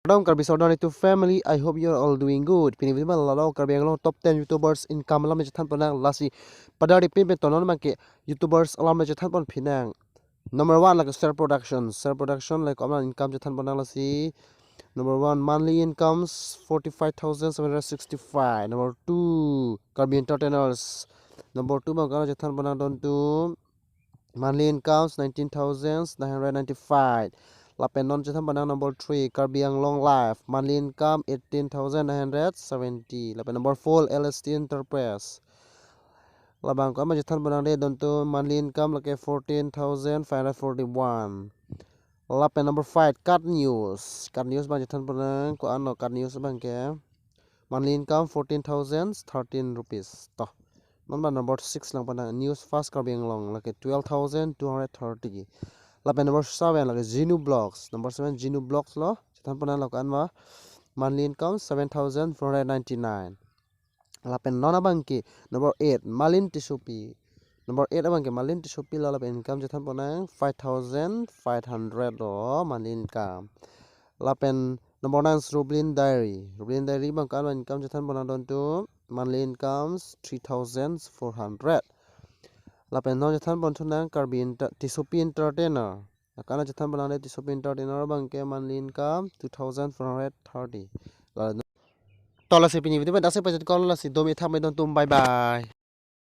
Dom karbi saudari to family. I hope you're all doing good. Pini video malalaw karbi ang top 10 YouTubers income alam jathan panang lasi padari pin tonon make YouTubers alam jathan pan pinang. Number 1 like Star Production. Star Production like alam income jathan panang lasi. Number 1 monthly incomes 45,765. Number 2 karbi entertainers. Number 2 bang kana jathan panang don to monthly incomes 19,995. Lapen non jathan panang number 3 Karbiang long life monthly income 18,970. Lapen number 4 LST Enterprise. Labang ko ama jathan panang de don to monthly income lake 14,541. Lapen number 5 Cut News. Cut News bang jathan panang ko ano Cut News bang ke monthly income 14,013 rupees. Toh number 6 lang panang news fast Karbiang long lake 12,230. Lapen number 7 like Genu Blogs. Number 7 Genu Blogs lo. Jathan panang lakukan ma monthly income 7,499. Lapen non abangki number 8 Malin Tisupi. Number 8 abangki Malin Tisupi lo lapen income jathan panang 5,500 lo monthly income. Lapen number 9 Rublin Diary. Rublin Diary bangkan income jathan panang don to monthly incomes 3,400. Lapen non jathan pon tunang karbi Tisupi Entertainer. Nakana jathan panang Tisupi Entertainer bangke monthly income 2,430. Tola si pini video dasar pajat kola si domi thamai don tum bye bye.